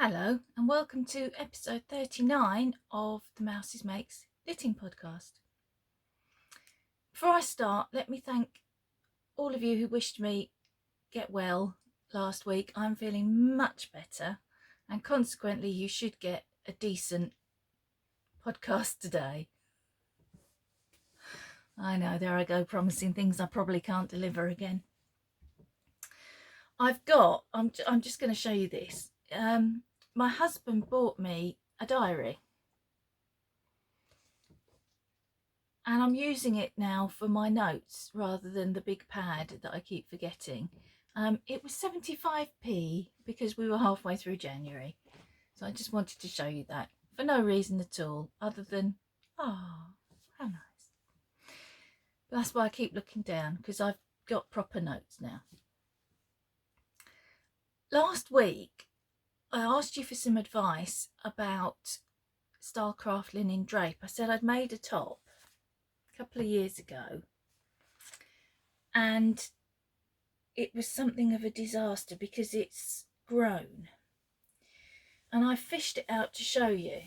Hello and welcome to episode 39 of the Mouses Makes Knitting podcast. Before I start, let me thank all of you who wished me get well last week. I'm feeling much better and consequently you should get a decent podcast today. I know, there I go, promising things I probably can't deliver again. I'm just going to show you this. My husband bought me a diary and I'm using it now for my notes rather than the big pad that I keep forgetting. It was 75p because we were halfway through January, so I just wanted to show you that for no reason at all other than how nice. But that's why I keep looking down, because I've got proper notes now. Last week I asked you for some advice about Starcraft linen drape. I said I'd made a top a couple of years ago and it was something of a disaster because it's grown, and I fished it out to show you.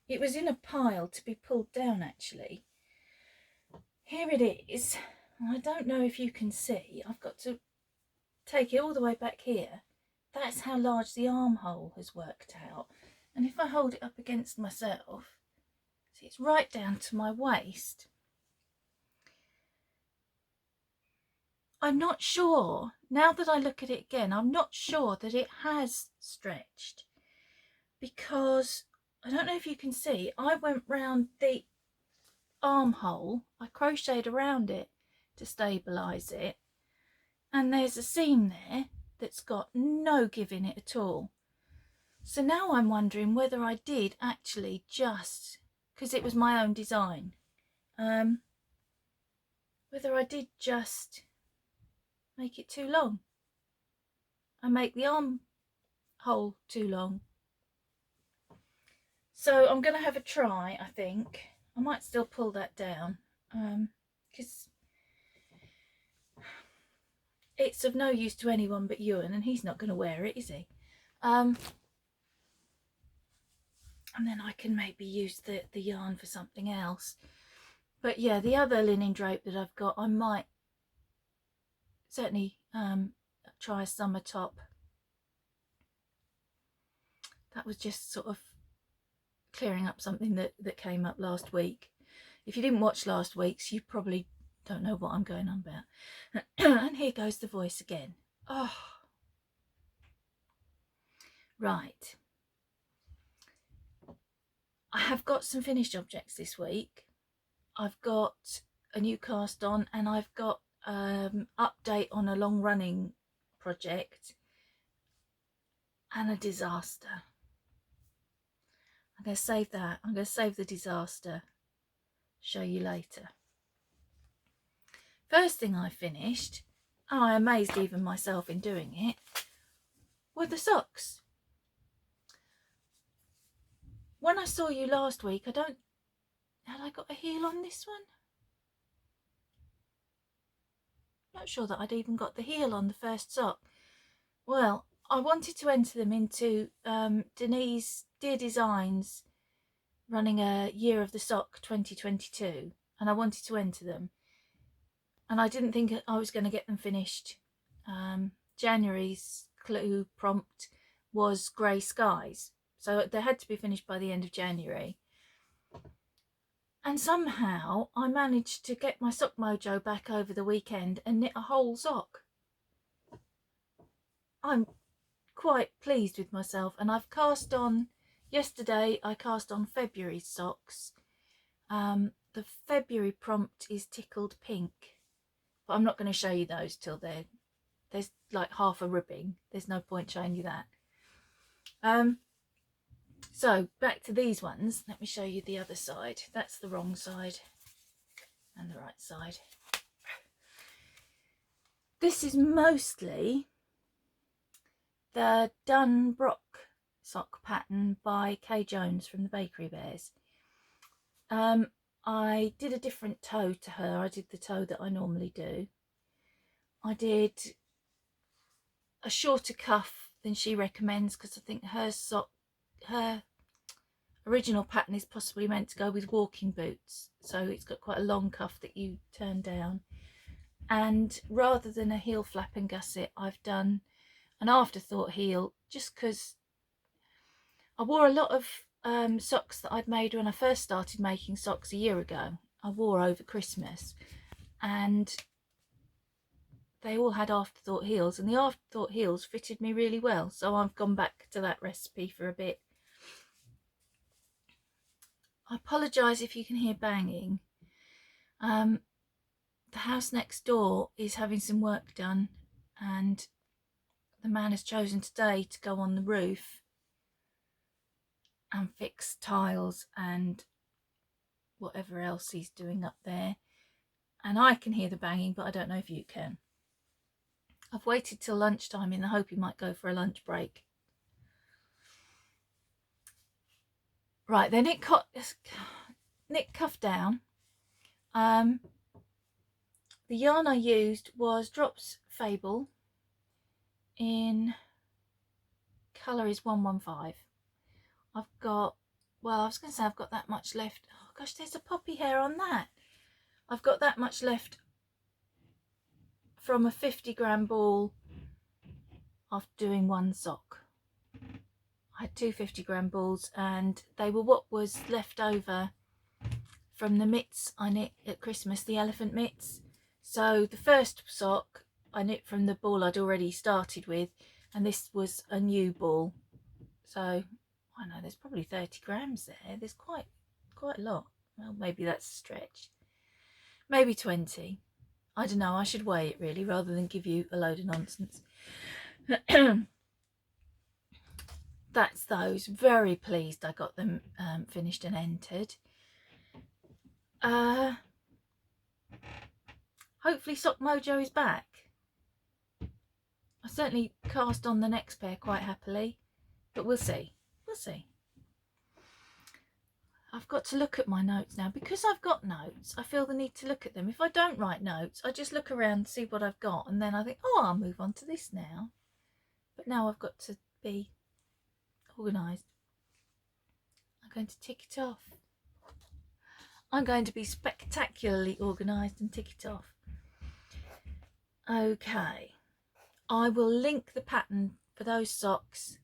It was in a pile to be pulled down actually. Here it is. I don't know if you can see, I've got to take it all the way back here. That's how large the armhole has worked out, and if I hold it up against myself, see, it's right down to my waist. I'm not sure, now that I look at it again, I'm not sure that it has stretched, because I don't know if you can see, I went round the armhole, I crocheted around it to stabilise it, and there's a seam there that's got no give in it at all. So now I'm wondering whether I did actually just, because it was my own design, whether I did just make it too long and make the armhole too long. So I'm going to have a try, I think. I might still pull that down because it's of no use to anyone but Ewan, and he's not going to wear it, is he? And then I can maybe use the yarn for something else. But yeah, the other linen drape that I've got, I might certainly try a summer top. That was just sort of clearing up something that came up last week. If you didn't watch last week's, you probably don't know what I'm going on about. And here goes the voice again. Oh, right. I have got some finished objects this week. I've got a new cast on, and I've got update on a long running project, and a disaster. I'm going to save that. I'm going to save the disaster. Show you later. First thing I finished, and I amazed even myself in doing it, were the socks. When I saw you last week, had I got a heel on this one? Not sure that I'd even got the heel on the first sock. Well, I wanted to enter them into Denise Dear Designs running a Year of the Sock 2022, and I wanted to enter them, and I didn't think I was going to get them finished. January's clue prompt was grey skies, so they had to be finished by the end of January. And somehow I managed to get my sock mojo back over the weekend and knit a whole sock. I'm quite pleased with myself, and I've cast on, yesterday I cast on February's socks. The February prompt is tickled pink, but I'm not going to show you those till there's like half a ribbing. There's no point showing you that. So back to these ones. Let me show you the other side. That's the wrong side and the right side. This is mostly the DunBroch sock pattern by Kay Jones from the Bakery Bears. I did a different toe to her. I did the toe that I normally do. I did a shorter cuff than she recommends, because I think her original pattern is possibly meant to go with walking boots, so it's got quite a long cuff that you turn down. And rather than a heel flap and gusset, I've done an afterthought heel, just because I wore a lot of socks that I'd made when I first started making socks a year ago. I wore over Christmas, and they all had afterthought heels, and the afterthought heels fitted me really well, so I've gone back to that recipe for a bit. I apologise if you can hear banging. The house next door is having some work done, and the man has chosen today to go on the roof and fix tiles and whatever else he's doing up there, and I can hear the banging, but I don't know if you can. I've waited till lunchtime in the hope he might go for a lunch break. Right, then knit cuff down. The yarn I used was Drops Fable in colour is 115. I've got, well, I was going to say I've got that much left. Oh gosh, there's a poppy hair on that. I've got that much left from a 50-gram ball after doing one sock. I had two 50-gram balls, and they were what was left over from the mitts I knit at Christmas, the elephant mitts. So the first sock I knit from the ball I'd already started with, and this was a new ball. So I know there's probably 30 grams there. There's quite a lot. Well, maybe that's a stretch. Maybe 20. I don't know. I should weigh it really rather than give you a load of nonsense. That's those. Very pleased I got them finished and entered. Hopefully Sock Mojo is back. I certainly cast on the next pair quite happily, but we'll see. We'll see. I've got to look at my notes now. Because I've got notes, I feel the need to look at them. If I don't write notes, I just look around and see what I've got, and then I think, oh, I'll move on to this now. But now I've got to be organised. I'm going to tick it off. I'm going to be spectacularly organised and tick it off. Okay, I will link the pattern for those socks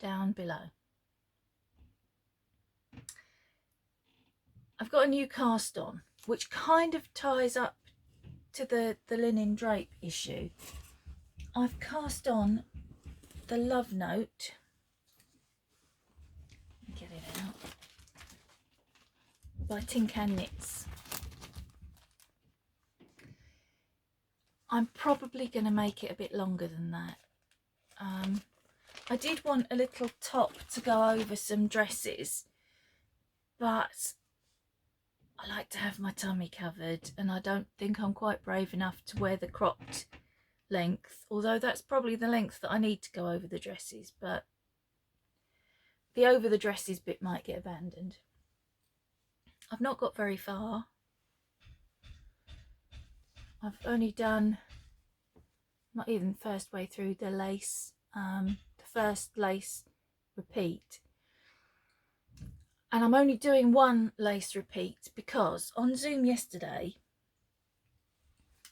down below. I've got a new cast on, which kind of ties up to the linen drape issue. I've cast on the Love Note. Get it out. By Tin Can Knits. I'm probably going to make it a bit longer than that. I did want a little top to go over some dresses, but I like to have my tummy covered, and I don't think I'm quite brave enough to wear the cropped length, although that's probably the length that I need to go over the dresses, but the over the dresses bit might get abandoned. I've not got very far. I've only done, not even first way through the lace, the first lace repeat. And I'm only doing one lace repeat because on Zoom yesterday,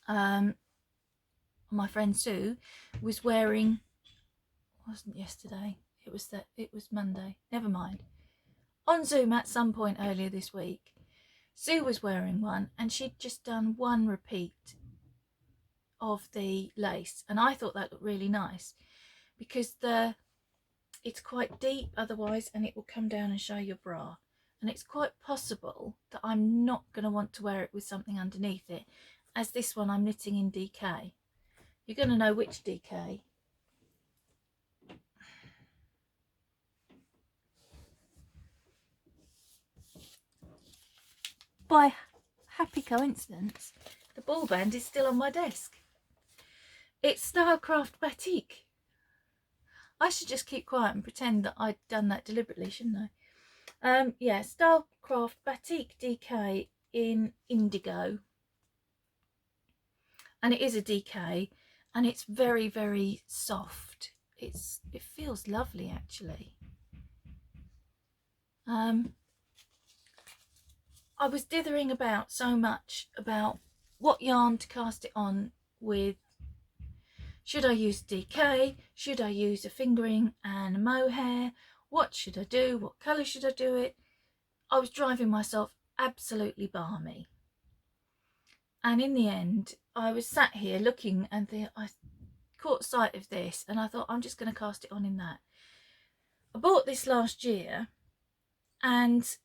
my friend Sue was wearing, wasn't yesterday, it was Monday, never mind. On Zoom at some point earlier this week, Sue was wearing one, and she'd just done one repeat of the lace, and I thought that looked really nice because it's quite deep otherwise, and it will come down and show your bra, and it's quite possible that I'm not going to want to wear it with something underneath it, as this one I'm knitting in DK. You're going to know which DK. By happy coincidence, the ball band is still on my desk. It's Stylecraft Batik. I should just keep quiet and pretend that I'd done that deliberately, shouldn't I? Yeah, Stylecraft Batik DK in indigo. And it is a DK, and it's very, very soft. it feels lovely actually. I was dithering about so much about what yarn to cast it on with. Should I use DK? Should I use a fingering and a mohair? What should I do? What colour should I do it? I was driving myself absolutely balmy. And in the end, I was sat here looking and I caught sight of this and I thought, I'm just going to cast it on in that. I bought this last year and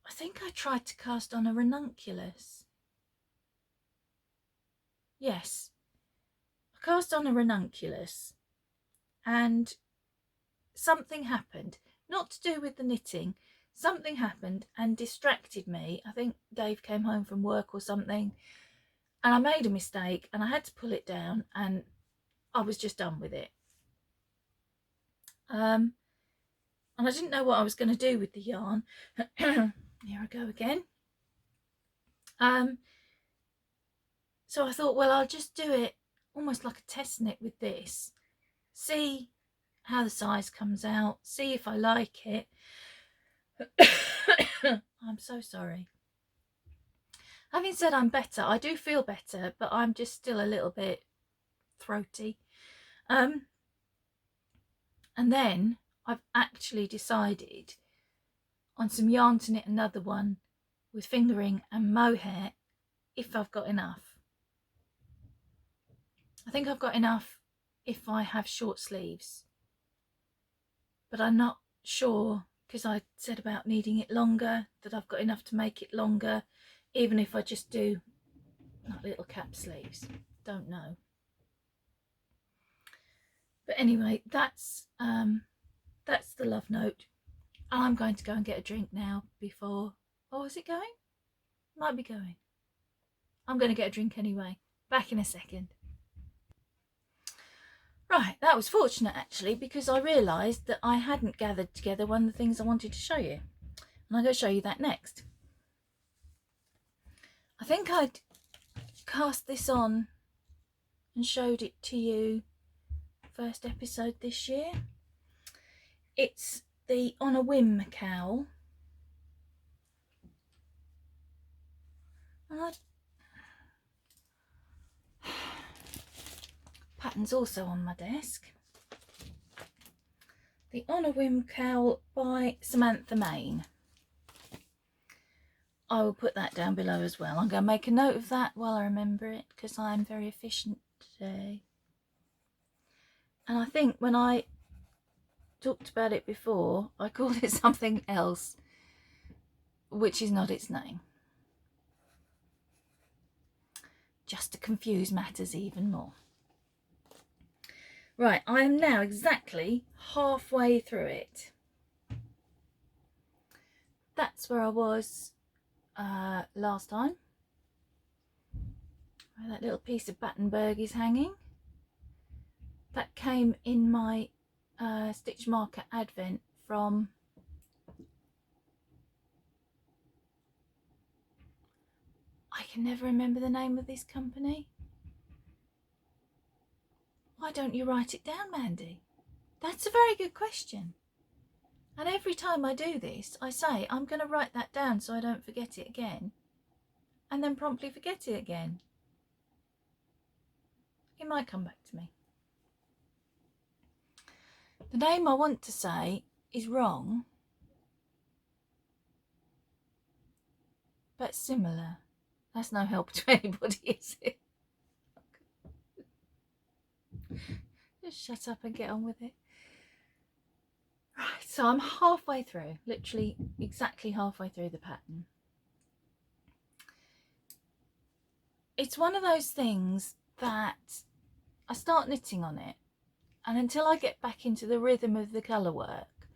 I think I tried to cast on a ranunculus. Yes, I cast on a ranunculus and something happened, not to do with the knitting. Something happened and distracted me. I think Dave came home from work or something and I made a mistake and I had to pull it down and I was just done with it. And I didn't know what I was going to do with the yarn. Here I go again. So I thought, well, I'll just do it almost like a test knit with this. See how the size comes out. See if I like it. I'm so sorry. Having said I'm better, I do feel better, but I'm just still a little bit throaty. And then I've actually decided on some yarn to knit another one with fingering and mohair if I've got enough. I think I've got enough if I have short sleeves, but I'm not sure because I said about needing it longer that I've got enough to make it longer, even if I just do like little cap sleeves. Don't know. But anyway, that's the love note. I'm going to go and get a drink now before. Oh, is it going? Might be going. I'm going to get a drink anyway. Back in a second. Right, that was fortunate actually because I realised that I hadn't gathered together one of the things I wanted to show you. And I'm going to show you that next. I think I'd cast this on and showed it to you first episode this year. It's the On a Whim Cowl. And pattern's also on my desk. The On a Whim Cowl by Samantha Main. I will put that down below as well. I'm going to make a note of that while I remember it because I'm very efficient today. And I think when I talked about it before, I called it something else, which is not its name. Just to confuse matters even more. Right, I am now exactly halfway through it. That's where I was last time. Where that little piece of Battenberg is hanging. That came in my stitch marker advent from I can never remember the name of this company. Why don't you write it down, Mandy? That's a very good question. And every time I do this, I say I'm going to write that down so I don't forget it again. And then promptly forget it again. It might come back to me. The name I want to say is wrong, but similar. That's no help to anybody, is it? Just shut up and get on with it. Right, so I'm halfway through, literally exactly halfway through the pattern. It's one of those things that I start knitting on it, and until I get back into the rhythm of the colour work,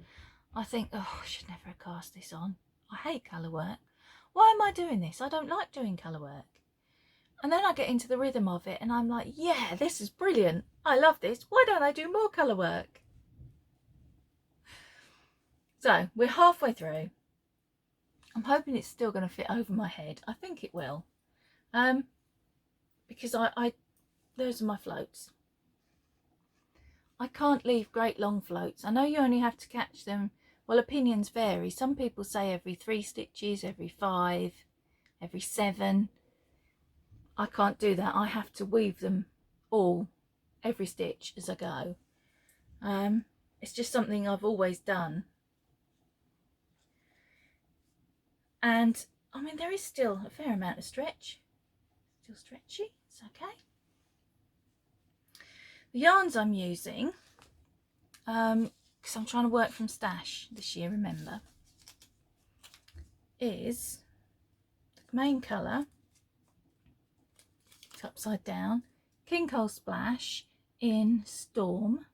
I think, oh, I should never have cast this on. I hate colour work. Why am I doing this? I don't like doing colour work. And then I get into the rhythm of it and I'm like, yeah, this is brilliant. I love this. Why don't I do more colour work? So we're halfway through. I'm hoping it's still going to fit over my head. I think it will. Because those are my floats. I can't leave great long floats. I know you only have to catch them, well, opinions vary. Some people say every 3 stitches, every 5, every 7. I can't do that. I have to weave them all, every stitch as I go. It's just something I've always done. And I mean, there is still a fair amount of stretch. Still stretchy, it's okay. The yarns I'm using, because I'm trying to work from stash this year, remember, is the main colour, it's upside down, King Cole Splash in Storm,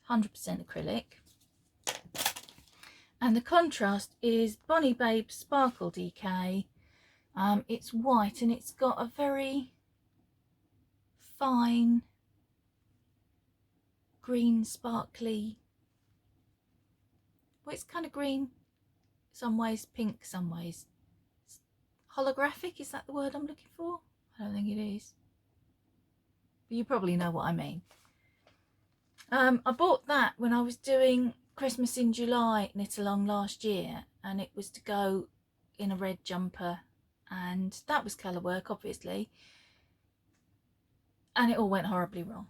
100% acrylic. And the contrast is Bonnie Babe Sparkle DK. It's white and it's got a very fine green sparkly, well, it's kind of green some ways, pink some ways. Holographic, is that the word I'm looking for? I don't think it is, but you probably know what I mean. I bought that when I was doing Christmas in July knit along last year, and it was to go in a red jumper, and that was colour work obviously, and it all went horribly wrong.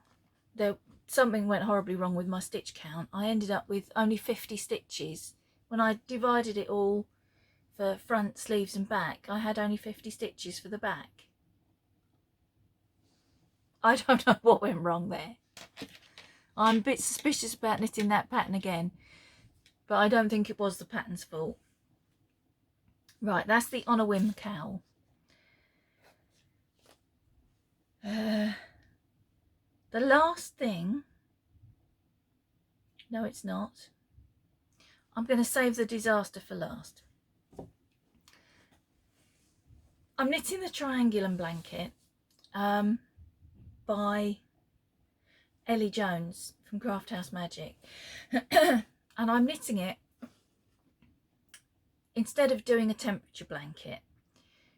Something went horribly wrong with my stitch count. I ended up with only 50 stitches. When I divided it all for front, sleeves and back, I had only 50 stitches for the back. I don't know what went wrong there. I'm a bit suspicious about knitting that pattern again, but I don't think it was the pattern's fault. Right, that's the On a Whim cowl. The last thing, no it's not, I'm going to save the disaster for last. I'm knitting the Triangulum Blanket by Ellie Jones from Craft House Magic. And I'm knitting it instead of doing a temperature blanket.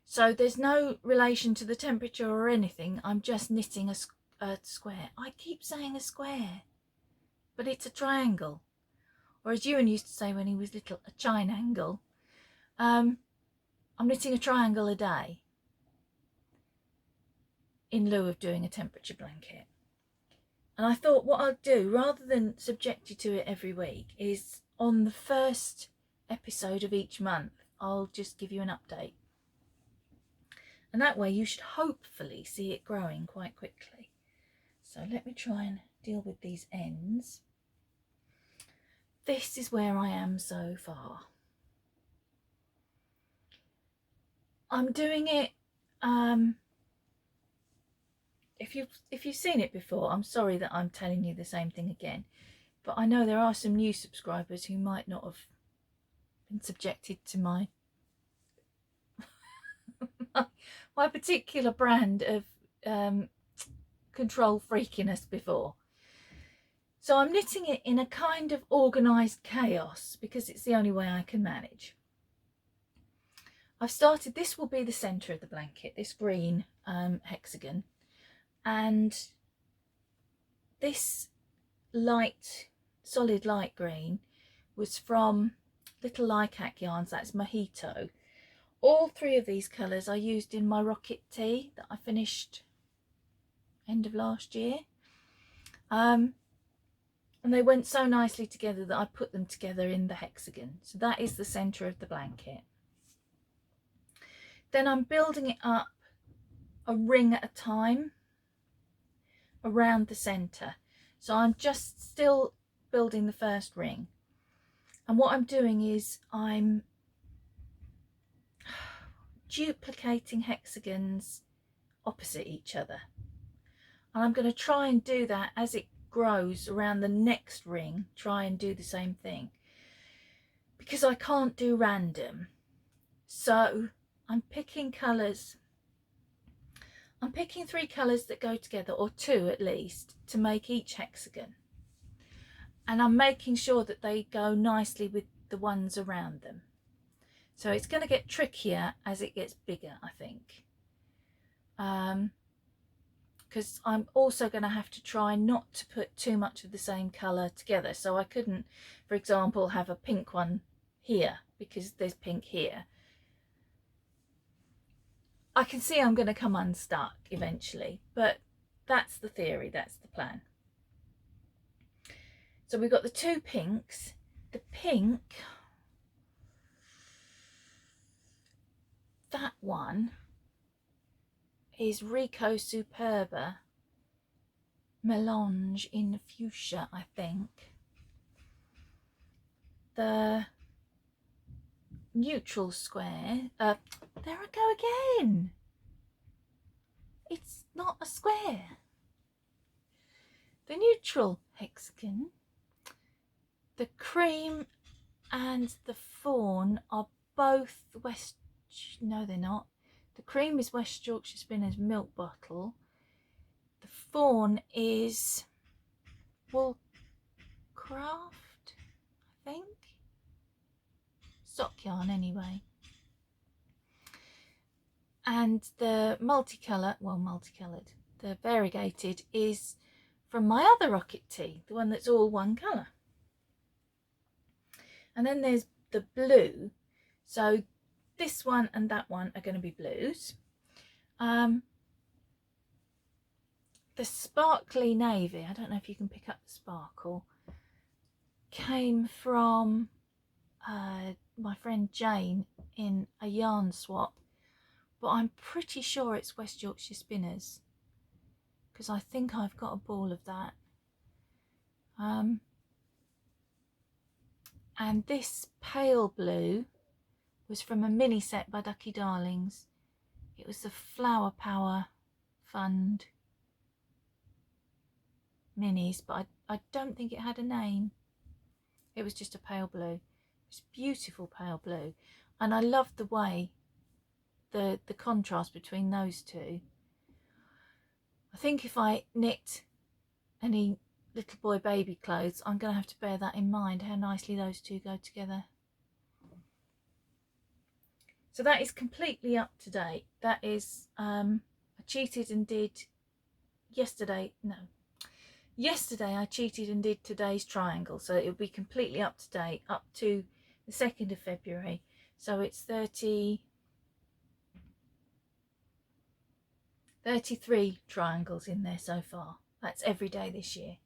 So there's no relation to the temperature or anything. I'm just knitting a square. I keep saying a square, but it's a triangle. Or as Ewan used to say when he was little, a chinangle. I'm knitting a triangle a day in lieu of doing a temperature blanket. And I thought what I'll do, rather than subject you to it every week, is on the first episode of each month, I'll just give you an update. And that way you should hopefully see it growing quite quickly. So let me try and deal with these ends. This is where I am so far. I'm doing it, if you've seen it before, I'm sorry that I'm telling you the same thing again, but I know there are some new subscribers who might not have been subjected to my my particular brand of control freakiness before. So I'm knitting it in a kind of organised chaos because it's the only way I can manage. I've started, this will be the centre of the blanket, this green hexagon, and this light, solid light green was from Little Lycac Yarns, that's Mojito. All 3 of these colours I used in my Rocket Tea that I finished end of last year. And they went so nicely together that I put them together in the hexagon. So that is the centre of the blanket. Then I'm building it up a ring at a time around the centre. So I'm just still building the first ring. And what I'm doing is I'm duplicating hexagons opposite each other. And I'm going to try and do that as it grows around the next ring, try and do the same thing. Because I can't do random. So I'm picking colours. I'm picking 3 colours that go together, or 2 at least, to make each hexagon. And I'm making sure that they go nicely with the ones around them. So it's going to get trickier as it gets bigger, I think. because I'm also going to have to try not to put too much of the same colour together. So I couldn't, for example, have a pink one here because there's pink here. I can see I'm going to come unstuck eventually, but that's the theory, that's the plan. So we've got the two pinks. The pink, that one is Rico Superba Melange in Fuchsia, I think. The neutral square, there I go again. It's not a square. The neutral hexagon, the cream and the fawn are both West, no they're not. The cream is West Yorkshire Spinners milk bottle. The fawn is Woolcraft, I think. Sock yarn anyway. And the multicolour, well multicoloured, the variegated is from my other Rocket Tea, the one that's all one colour. And then there's the blue. So this one and that one are going to be blues. The sparkly navy, I don't know if you can pick up the sparkle, came from my friend Jane in a yarn swap, but I'm pretty sure it's West Yorkshire Spinners because I think I've got a ball of that. And this pale blue was from a mini set by Ducky Darlings. It was the Flower Power Fund minis, but I don't think it had a name. It was just a pale blue. It's beautiful pale blue, and I love the way the contrast between those two. I think if I knit any little boy baby clothes, I'm going to have to bear that in mind, how nicely those two go together. So that is completely up to date. That is, I cheated and did yesterday I cheated and did today's triangle, so it'll be completely up to date up to the 2nd of February. So it's 33 triangles in there so far. That's every day this year.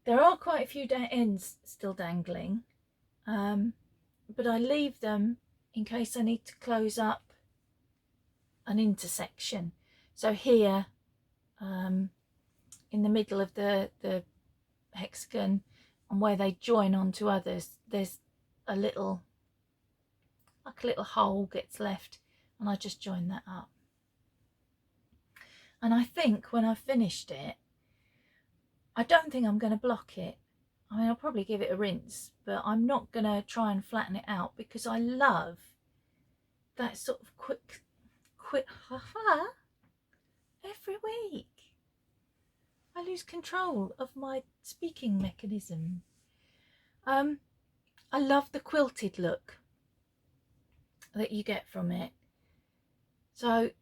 There are quite a few ends still dangling, but I leave them in case I need to close up an intersection. So here, in the middle of the hexagon and where they join onto others, there's a little, like a little hole gets left, and I just join that up. And I think when I've finished it, I don't think I'm going to block it. I mean, I'll probably give it a rinse, but I'm not going to try and flatten it out because I love that sort of quick every week. I lose control of my speaking mechanism. I love the quilted look that you get from it. So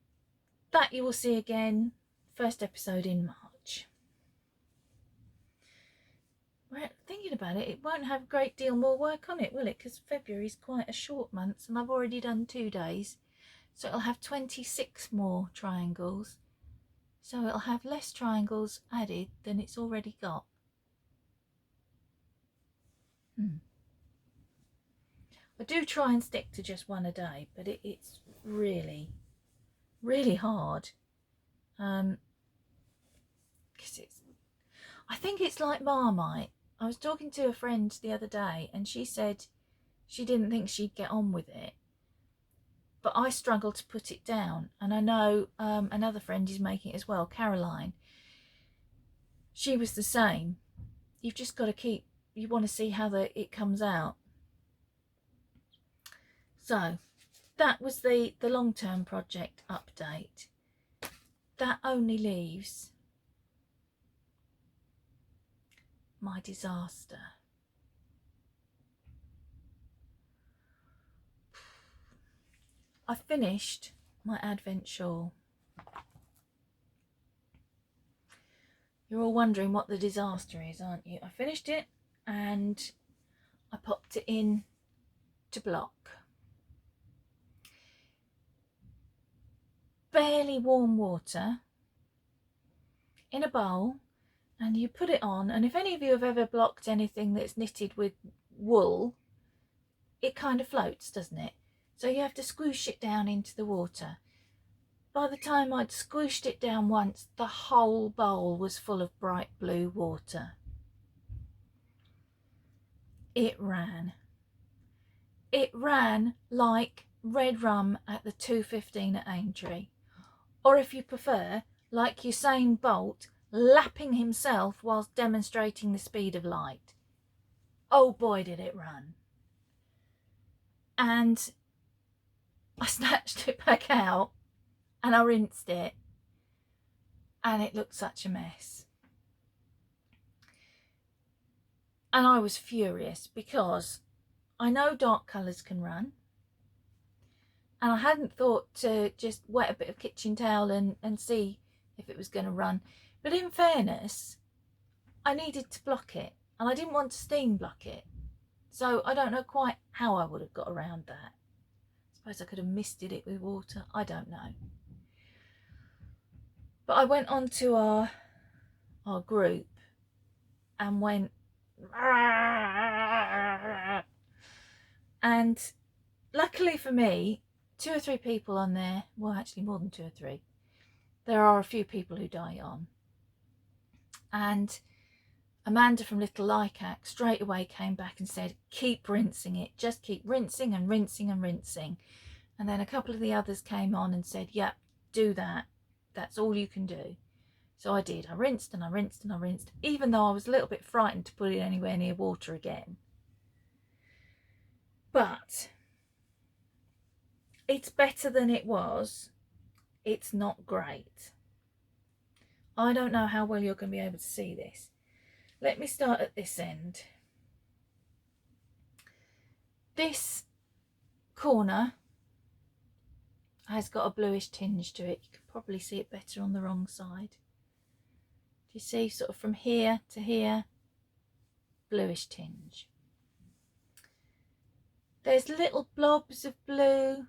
that you will see again, first episode in March. Right, thinking about it, it won't have a great deal more work on it, will it? Because February is quite a short month and I've already done 2 days. So it'll have 26 more triangles. So it'll have less triangles added than it's already got. I do try and stick to just one a day, but it's really, really hard. Because I think it's like Marmite. I was talking to a friend the other day and she said she didn't think she'd get on with it, but I struggle to put it down. And I know another friend is making it as well, Caroline. She was the same. You've just got to keep, you want to see how it comes out. So that was the long-term project update. That only leaves my disaster. I finished my Advent shawl. You're all wondering what the disaster is, aren't you? I finished it and I popped it in to block. Barely warm water in a bowl, and you put it on, and if any of you have ever blocked anything that's knitted with wool, it kind of floats, doesn't it? So you have to squish it down into the water. By the time I'd squished it down once, the whole bowl was full of bright blue water. It ran. It ran like red rum at the 2:15 at Aintree. Or if you prefer, like Usain Bolt lapping himself whilst demonstrating the speed of light. Oh boy, did it run. And I snatched it back out and I rinsed it, and it looked such a mess. And I was furious because I know dark colours can run, and I hadn't thought to just wet a bit of kitchen towel and see if it was going to run. But in fairness, I needed to block it, and I didn't want to steam block it. So I don't know quite how I would have got around that. I suppose I could have misted it with water. I don't know. But I went on to our group and went, and luckily for me, 2 or 3 people on there, well actually more than 2 or 3, there are a few people who die on. And Amanda from Little Lycac straight away came back and said, keep rinsing it, just keep rinsing and rinsing and rinsing. And then a couple of the others came on and said, yep, do that, that's all you can do. So I did. I rinsed and I rinsed and I rinsed, even though I was a little bit frightened to put it anywhere near water again. But it's better than it was. It's not great. I don't know how well you're going to be able to see this. Let me start at this end. This corner has got a bluish tinge to it. You can probably see it better on the wrong side. Do you see, sort of from here to here, bluish tinge. There's little blobs of blue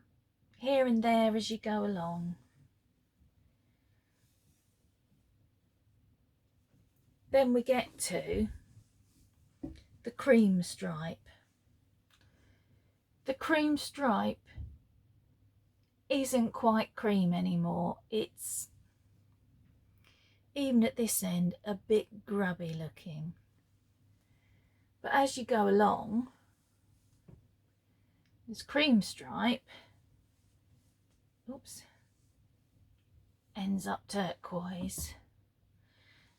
here and there as you go along. Then we get to the cream stripe. The cream stripe isn't quite cream anymore. It's, even at this end, a bit grubby looking. But as you go along, this cream stripe, oops, ends up turquoise.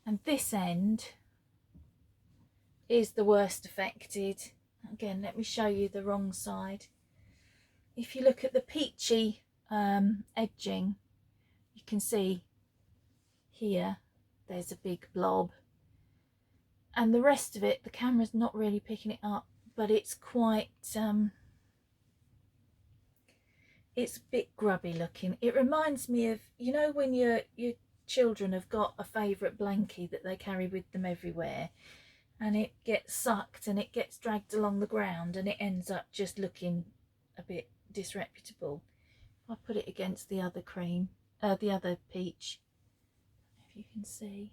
And this end is the worst affected. Again, let me show you the wrong side. If you look at the peachy edging, you can see here there's a big blob, and the rest of it, the camera's not really picking it up, but it's quite it's a bit grubby looking. It reminds me of, you know, when your children have got a favourite blankie that they carry with them everywhere, and it gets sucked and it gets dragged along the ground and it ends up just looking a bit disreputable. I put it against the other cream, the other peach, if you can see.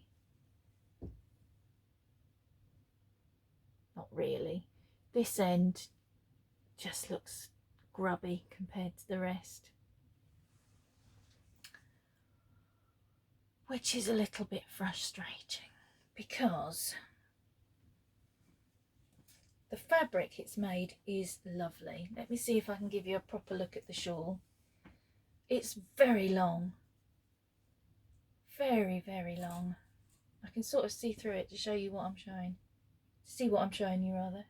Not really. This end just looks grubby compared to the rest, which is a little bit frustrating because the fabric it's made is lovely. Let me see if I can give you a proper look at the shawl. It's very long, very, very long. I can sort of see through it to show you what I'm showing. See what I'm showing you, rather.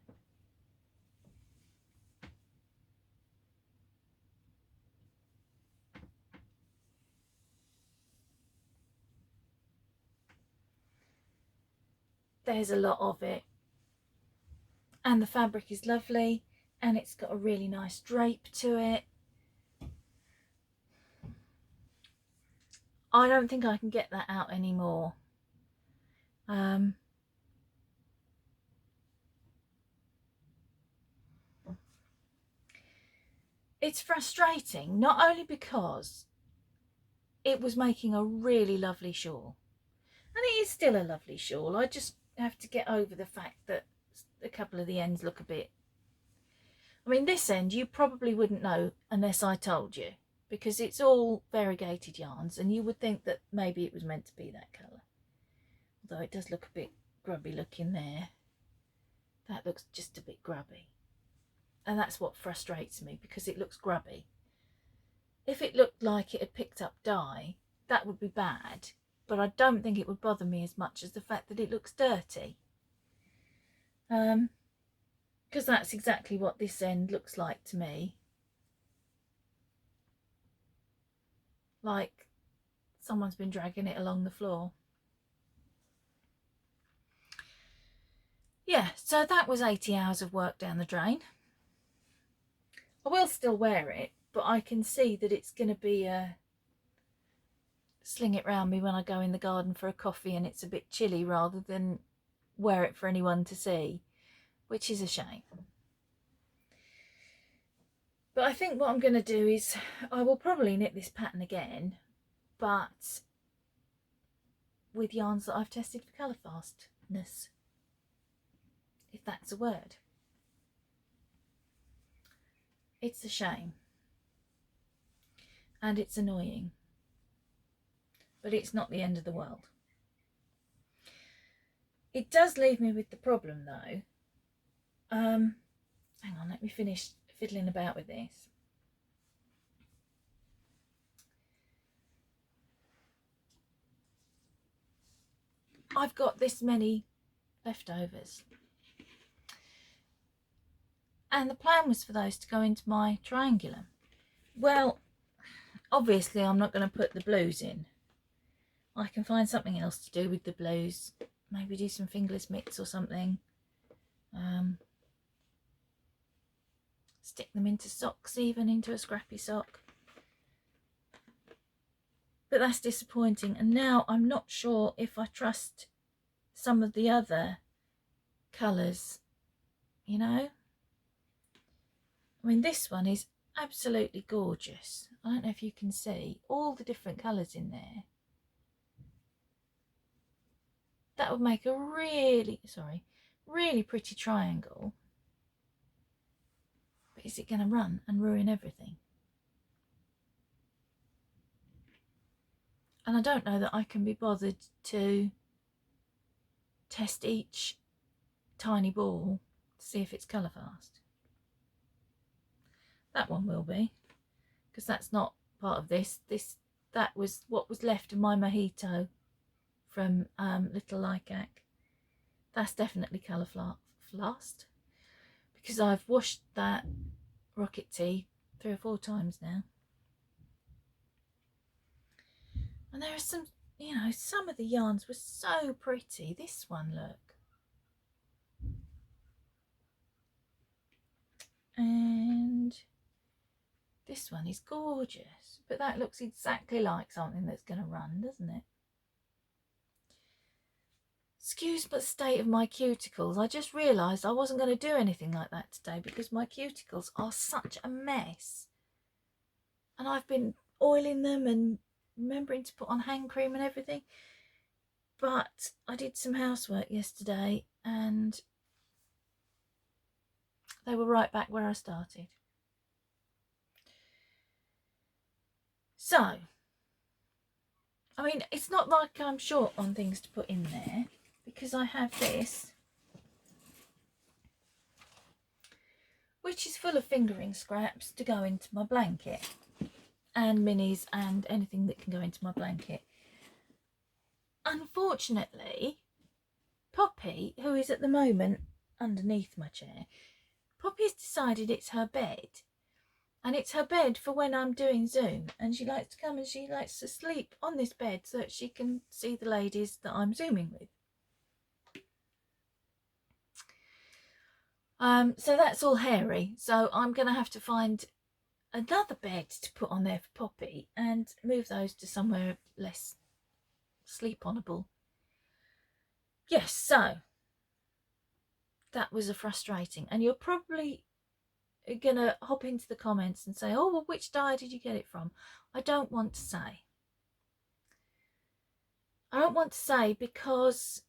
There's a lot of it, and the fabric is lovely, and it's got a really nice drape to it. I don't think I can get that out anymore. It's frustrating, not only because it was making a really lovely shawl, and it is still a lovely shawl. I just have to get over the fact that a couple of the ends look a bit, I mean, this end you probably wouldn't know unless I told you, because it's all variegated yarns, and you would think that maybe it was meant to be that colour. Although it does look a bit grubby looking there. That looks just a bit grubby. And that's what frustrates me, because it looks grubby. If it looked like it had picked up dye, that would be bad, but I don't think it would bother me as much as the fact that it looks dirty. Because that's exactly what this end looks like to me. Like someone's been dragging it along the floor. Yeah, so that was 80 hours of work down the drain. I will still wear it, but I can see that it's going to be a sling it round me when I go in the garden for a coffee and it's a bit chilly, rather than wear it for anyone to see, which is a shame. But I think what I'm going to do is I will probably knit this pattern again, but with yarns that I've tested for colour fastness, if that's a word. It's a shame, and it's annoying, but it's not the end of the world. It does leave me with the problem though. Hang on, let me finish fiddling about with this. I've got this many leftovers, and the plan was for those to go into my triangulum. Well, obviously I'm not going to put the blues in. I can find something else to do with the blues, maybe do some fingerless mitts or something. Stick them into socks, even into a scrappy sock. But that's disappointing, and now I'm not sure if I trust some of the other colours, you know. I mean, this one is absolutely gorgeous. I don't know if you can see all the different colours in there. That would make a really pretty triangle. But is it going to run and ruin everything? And I don't know that I can be bothered to test each tiny ball to see if it's colour fast. That one will be, because that's not part of this. That was what was left of my mojito from Little Lycac. That's definitely colour fast, because I've washed that rocket tea 3 or 4 times now. And there are some, you know, some of the yarns were so pretty. This one, look. And this one is gorgeous, but that looks exactly like something that's going to run, doesn't it? Excuse the state of my cuticles. I just realised I wasn't going to do anything like that today because my cuticles are such a mess. And I've been oiling them and remembering to put on hand cream and everything. But I did some housework yesterday and they were right back where I started. So, I mean, it's not like I'm short on things to put in there, because I have this, which is full of fingering scraps to go into my blanket, and minis and anything that can go into my blanket. Unfortunately, Poppy, who is at the moment underneath my chair, Poppy's decided it's her bed. And it's her bed for when I'm doing Zoom, and she likes to come and she likes to sleep on this bed so that she can see the ladies that I'm Zooming with. So that's all hairy. So I'm going to have to find another bed to put on there for Poppy and move those to somewhere less sleep-onable. yes, so that was a frustrating, and you're probably gonna hop into the comments and say, oh, well, which dye did you get it from? I don't want to say. I don't want to say because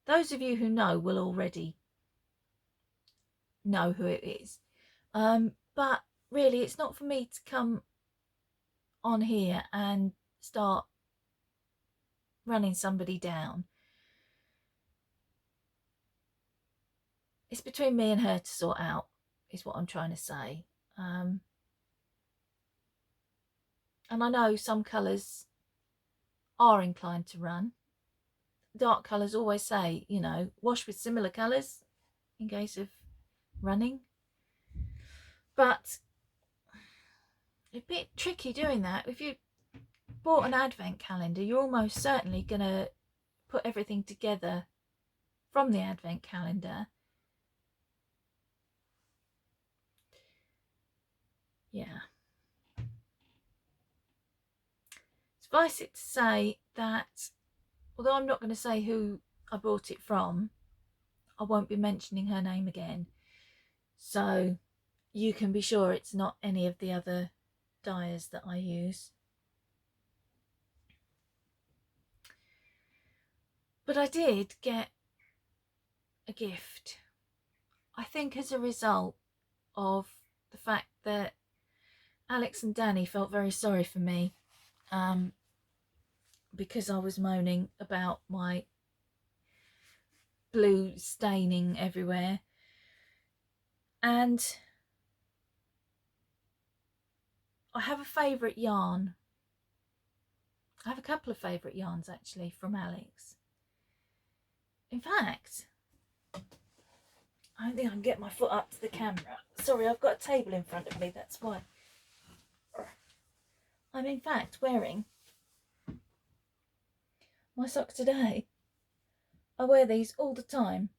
those of you who know will already know who it is. But really, it's not for me to come on here and start running somebody down. It's between me and her to sort out, is what I'm trying to say. And I know some colours are inclined to run. Dark colours always say, you know, wash with similar colours in case of running. But it's a bit tricky doing that. If you bought an advent calendar, you're almost certainly going to put everything together from the advent calendar. Yeah. Suffice it to say that, although I'm not going to say who I bought it from, I won't be mentioning her name again. So you can be sure it's not any of the other dyers that I use. But I did get a gift, I think, as a result of the fact that Alex and Danny felt very sorry for me because I was moaning about my blue staining everywhere. And I have a favourite yarn. I have a couple of favourite yarns actually from Alex. In fact, I don't think I can get my foot up to the camera. Sorry, I've got a table in front of me, that's why. I'm in fact wearing my socks today. I wear these all the time.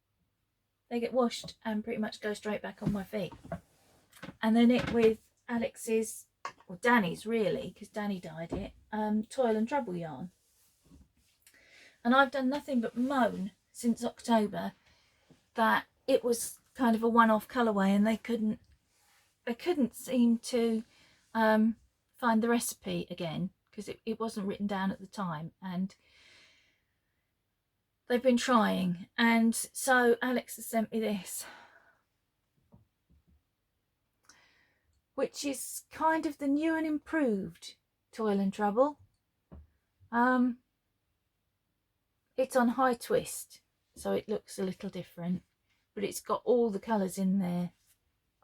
They get washed and pretty much go straight back on my feet. And then it with Alex's, or Danny's really, because Danny dyed it, Toil and Trouble yarn. And I've done nothing but moan since October that it was kind of a one-off colourway and they couldn't seem to find the recipe again because it wasn't written down at the time, and they've been trying. And so Alex has sent me this, which is kind of the new and improved Toil and Trouble. It's on high twist, so it looks a little different, but it's got all the colours in there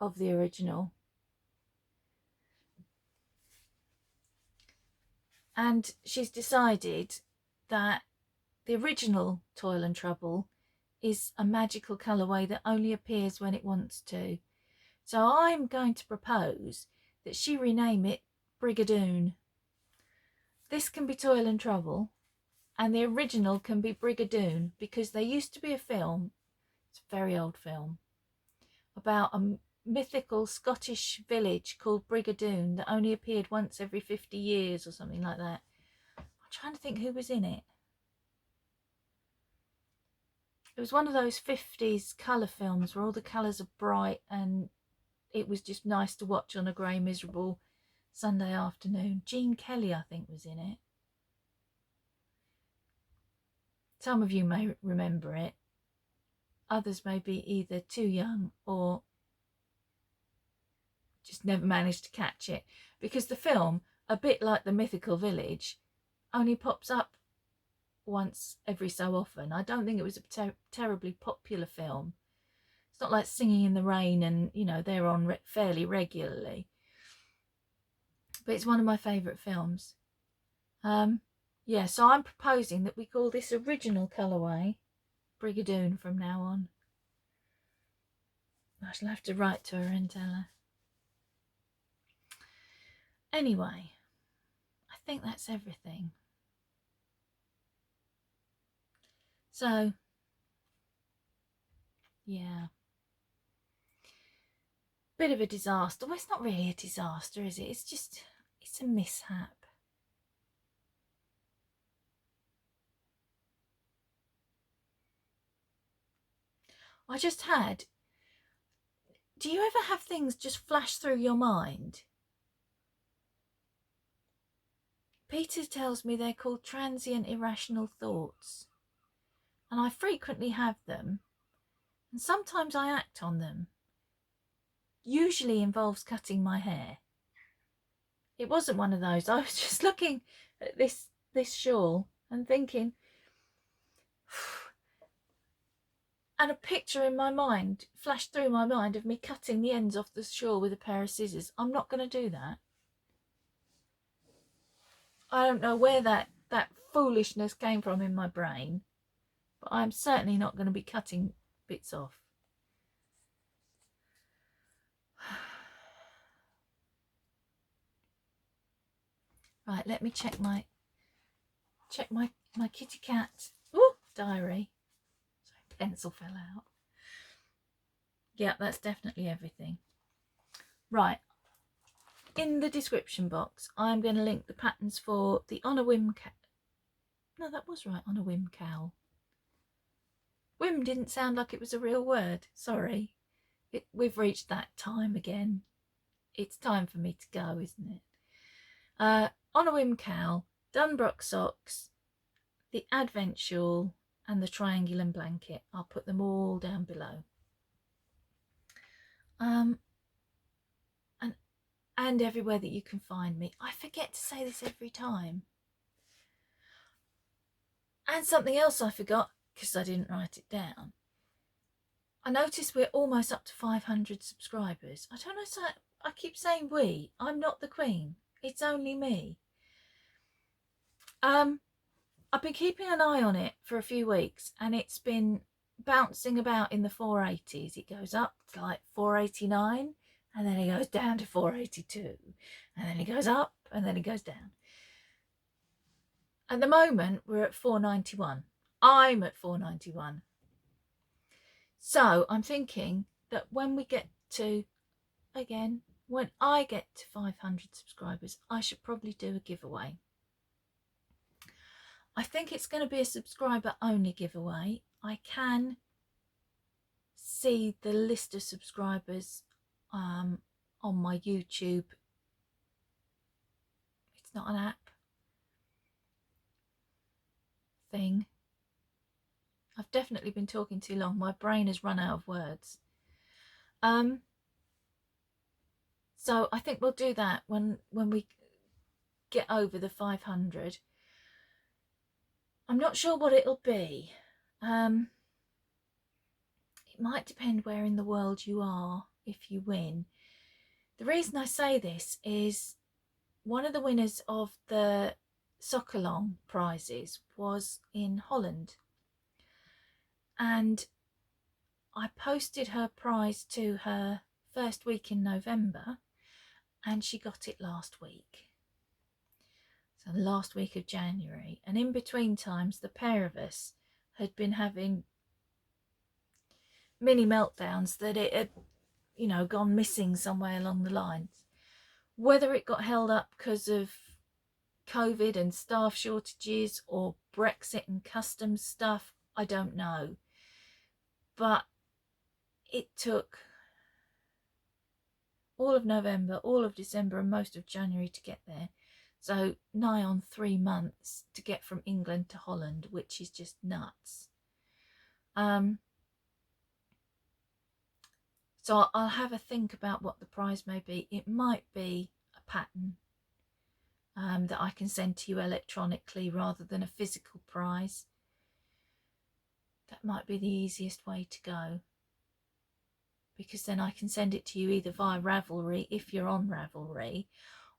of the original. And she's decided that the original Toil and Trouble is a magical colourway that only appears when it wants to. So I'm going to propose that she rename it Brigadoon. This can be Toil and Trouble, and the original can be Brigadoon, because there used to be a film, it's a very old film, about a mythical Scottish village called Brigadoon that only appeared once every 50 years or something like that. I'm trying to think who was in it. It was one of those 50s colour films where all the colours are bright and it was just nice to watch on a grey, miserable Sunday afternoon. Gene Kelly, I think, was in it. Some of you may remember it. Others may be either too young or just never managed to catch it, because the film, a bit like the mythical village, only pops up once every so often. I don't think it was a terribly popular film. It's not like Singing in the Rain and, you know, they're on fairly regularly. But it's one of my favourite films. Yeah, so I'm proposing that we call this original colourway Brigadoon from now on. I shall have to write to her and tell her. Anyway, I think that's everything. So, yeah. Bit of a disaster. Well, it's not really a disaster, is it? It's a mishap. I just had, do you ever have things just flash through your mind? Peter tells me they're called transient irrational thoughts. And I frequently have them. And sometimes I act on them. Usually involves cutting my hair. It wasn't one of those. I was just looking at this shawl and thinking, and a picture in my mind flashed through my mind of me cutting the ends off the shawl with a pair of scissors. I'm not going to do that. I don't know where that foolishness came from in my brain, but I'm certainly not going to be cutting bits off. Right, let me check my kitty cat diary. Sorry, pencil fell out. Yeah, that's definitely everything. Right, in the description box, I'm going to link the patterns for the On a Whim Cowl. No, that was right, On a Whim Cowl. Whim didn't sound like it was a real word. Sorry. We've reached that time again. It's time for me to go, isn't it? On a Whim Cowl, DunBroch Socks, the Advent Shawl, and the Triangulum Blanket. I'll put them all down below. And everywhere that you can find me. I forget to say this every time. And something else I forgot, because I didn't write it down. I noticed we're almost up to 500 subscribers. I don't know, so I keep saying we. I'm not the queen. It's only me. I've been keeping an eye on it for a few weeks, and it's been bouncing about in the 480s. It goes up to like 489, and then it goes down to 482, and then it goes up, and then it goes down. At the moment, we're at 491. I'm at 491. So I'm thinking that when we get to, again, when I get to 500 subscribers, I should probably do a giveaway. I think it's going to be a subscriber only giveaway. I can see the list of subscribers on my YouTube. It's not an app thing. I've definitely been talking too long. My brain has run out of words. So I think we'll do that when we get over the 500. I'm not sure what it'll be. It might depend where in the world you are if you win. The reason I say this is one of the winners of the Sock-along prizes was in Holland, and I posted her prize to her first week in November, and she got it last week. So the last week of January, and in between times the pair of us had been having mini meltdowns that it had, you know, gone missing somewhere along the lines. Whether it got held up because of COVID and staff shortages or Brexit and customs stuff, I don't know. But it took all of November, all of December and most of January to get there. So nigh on 3 months to get from England to Holland, which is just nuts. So I'll have a think about what the prize may be. It might be a pattern that I can send to you electronically rather than a physical prize. That might be the easiest way to go, because then I can send it to you either via Ravelry if you're on Ravelry,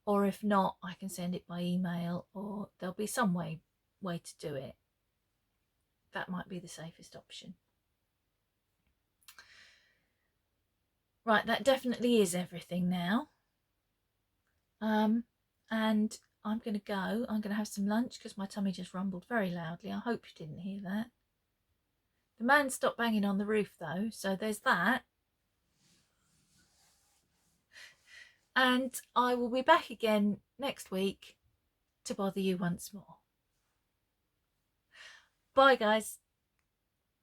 or if not, I can send it by email, or there'll be some way to do it. That might be the safest option. Right, that definitely is everything now. And I'm going to go. I'm going to have some lunch because my tummy just rumbled very loudly. I hope you didn't hear that. The man stopped banging on the roof though, so there's that. And I will be back again next week to bother you once more. Bye guys.